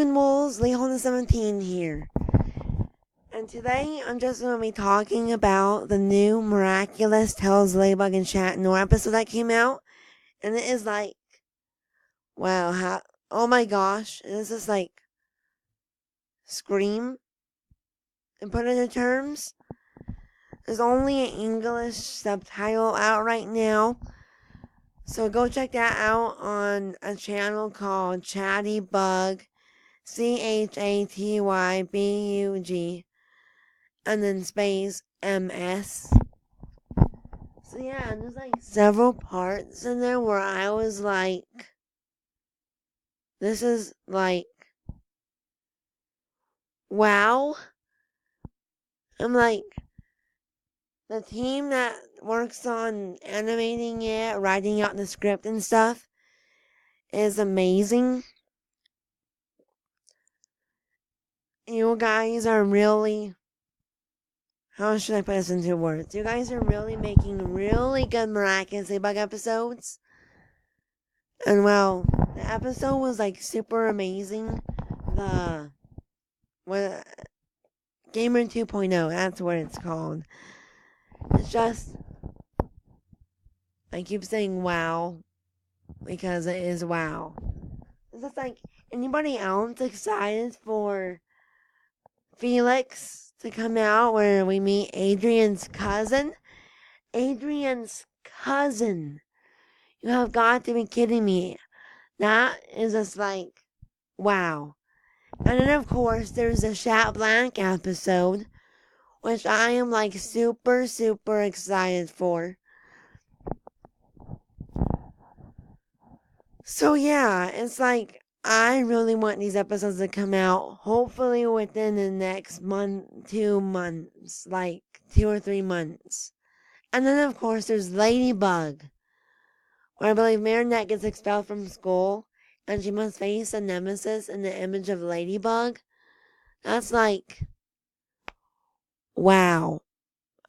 Twin Wolves, Leeholden 17 here. And today I'm just going to be talking about the new Miraculous Tells Ladybug and Shatnor episode that came out. And it is like, wow, oh my gosh, this is like Scream and put it in terms. There's only an English subtitle out right now. So go check that out on a channel called Ladybug, CHATYBUG, and then space MS. So yeah, there's like several parts in there where I was like, this is like, wow. I'm like, the team that works on animating it, writing out the script and stuff is amazing. You guys are really, how should I put this into words? You guys are really making really good Miraculous Ladybug episodes. And well, the episode was like super amazing. Gamer 2.0, that's what it's called. It's just, I keep saying wow, because it is wow. Is this like, anybody else excited for Felix to come out where we meet Adrian's cousin? Adrian's cousin. You have got to be kidding me. That is just like, wow. And then of course there's the Chat Blank episode, which I am like super, super excited for. So yeah, it's like, I really want these episodes to come out, hopefully within the next 2 months, like 2 or 3 months. And then of course there's Ladybug, where I believe Marinette gets expelled from school, and she must face a nemesis in the image of Ladybug. That's like, wow.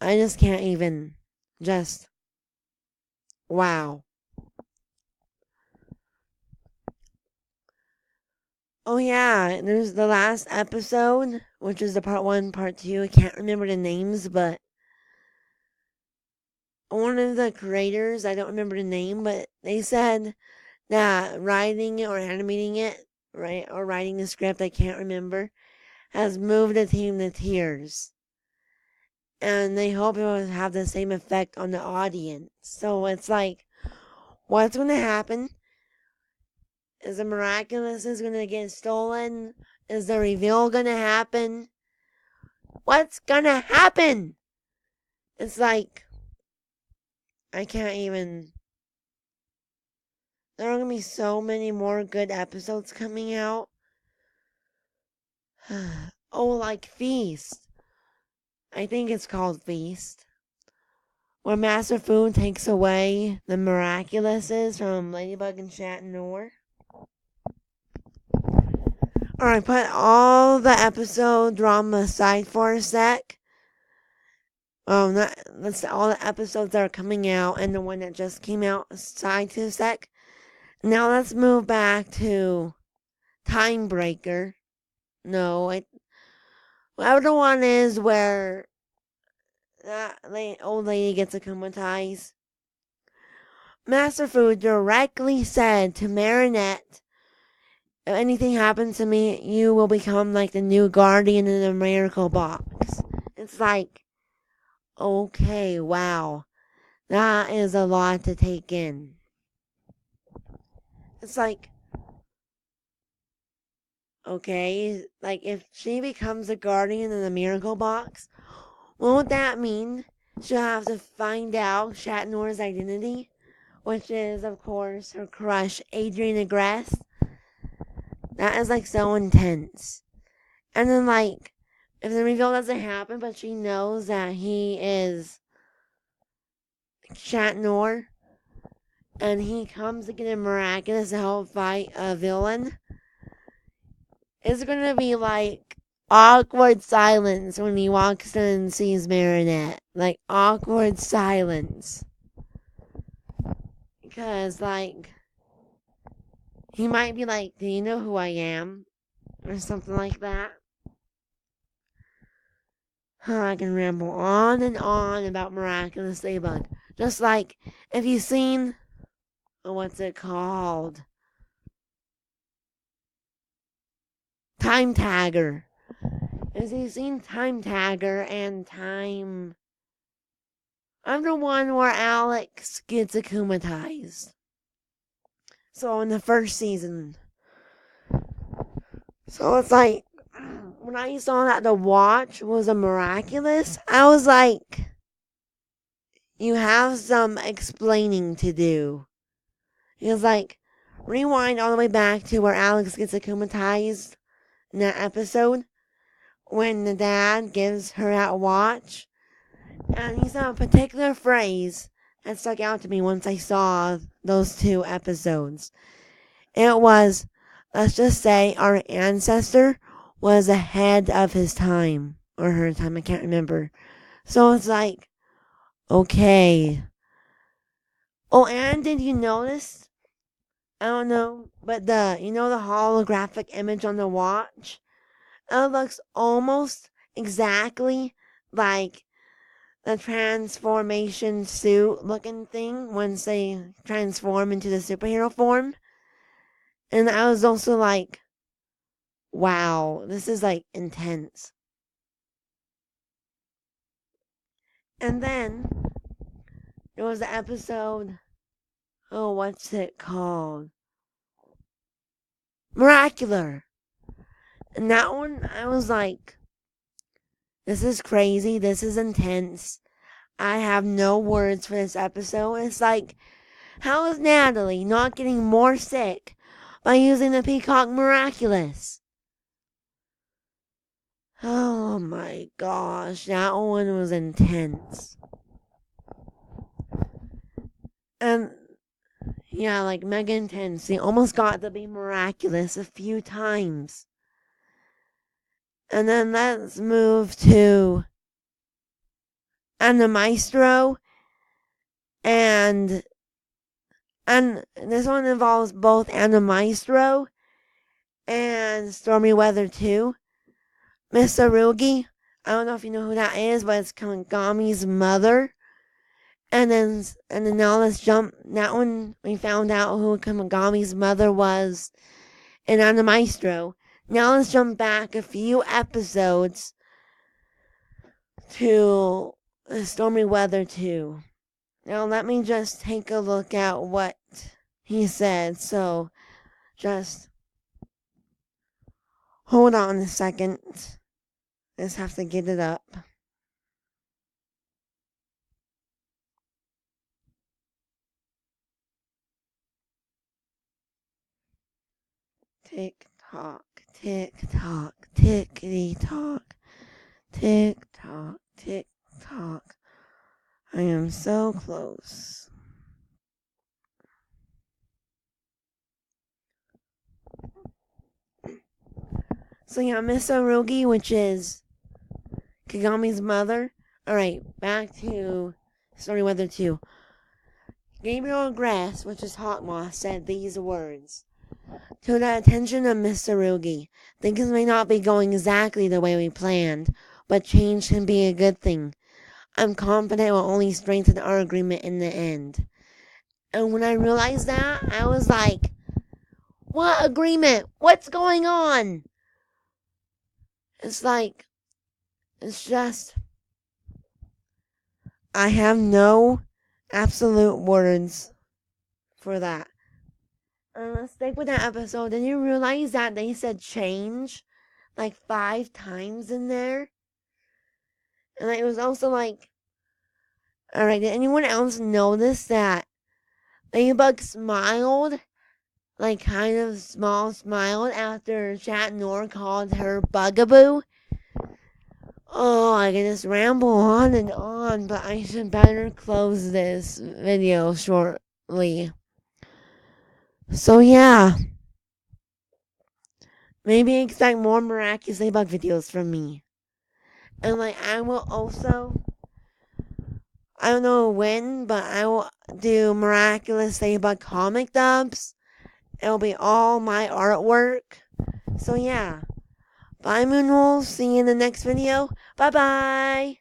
I just can't even, wow. Oh yeah, there's the last episode, which is the part 1, part 2. I can't remember the names, but one of the creators, I don't remember the name, but they said that writing it or animating it, right, or writing the script, I can't remember, has moved the team to tears. And they hope it will have the same effect on the audience. So it's like, what's going to happen? Is the Miraculous going to get stolen? Is the reveal going to happen? What's going to happen? It's like, I can't even. There are going to be so many more good episodes coming out. Oh, like Feast. I think it's called Feast. Where Master Food takes away the Miraculouses from Ladybug and Shatnor. Alright, put all the episode drama aside for a sec. That's all the episodes that are coming out and the one that just came out aside to a sec. Now let's move back to Timebreaker. No, whatever the one is where that old lady gets acclimatized. Master Food directly said to Marinette, if anything happens to me, you will become like the new guardian in the miracle box. It's like, okay, wow. That is a lot to take in. It's like, okay, like if she becomes a guardian in the miracle box, what would that mean? She'll have to find out Shatnor's identity, which is, of course, her crush, Adrian Agrest. That is like so intense. And then like, if the reveal doesn't happen, but she knows that he is Shatnor, and he comes to get a Miraculous to help fight a villain, it's gonna be like awkward silence when he walks in and sees Marinette. Like, awkward silence. Because, like, he might be like, do you know who I am? or something like that. I can ramble on and on about Miraculous Ladybug. Just like if you've seen, what's it called? Time Tagger. If you've seen Time Tagger and Time. I'm the one where Alex gets akumatized. So in the first season. So it's like, when I saw that the watch was a Miraculous, I was like, you have some explaining to do. He was like, rewind all the way back to where Alex gets akumatized in that episode when the dad gives her that watch. And he said a particular phrase that stuck out to me once I saw those two episodes. It was, let's just say our ancestor was ahead of his time. Or her time, I can't remember. So it's like, okay. Oh, and did you notice? I don't know, but the holographic image on the watch? It looks almost exactly like the transformation suit looking thing once they transform into the superhero form. And I was also like, wow, this is like intense. And then there was the episode, what's it called? Miraculous. And that one, I was like, this is crazy. This is intense. I have no words for this episode. It's like, how is Natalie not getting more sick by using the Peacock Miraculous? Oh my gosh, that one was intense. And yeah, like mega intense. He almost got to be Miraculous a few times. And then let's move to Anna Maestro. And this one involves both Anna Maestro and Stormy Weather 2. Miss Arugi, I don't know if you know who that is, but it's Kagami's mother. And then now let's jump. That one we found out who Kagami's mother was in Anna Maestro. Now let's jump back a few episodes to Stormy Weather 2. Now let me just take a look at what he said. So just hold on a second. Just have to get it up. Tick tock, tick tock, tickety tock, tick tock, tick tock. I am so close. So yeah, Miss Arugi, which is Kagami's mother. Alright, back to Stormy Weather 2. Gabriel Grass, which is Hawkmoth, said these words. To the attention of Miss Arugi, things may not be going exactly the way we planned, but change can be a good thing. I'm confident it will only strengthen our agreement in the end. And when I realized that, I was like, what agreement? What's going on? It's like, it's just, I have no absolute words for that. Let's stick with that episode. Did you realize that they said change like 5 times in there? And it was also like, alright, did anyone else notice that Ladybug smiled? Like kind of smiled after Chat Noir called her Bugaboo? Oh, I can just ramble on and on, but I should better close this video shortly. So yeah. Maybe expect more Miraculous Ladybug videos from me. And like I will also, I don't know when, but I will do Miraculous Ladybug comic dubs. It'll be all my artwork. So yeah. Bye, Moon Wolves. See you in the next video. Bye bye.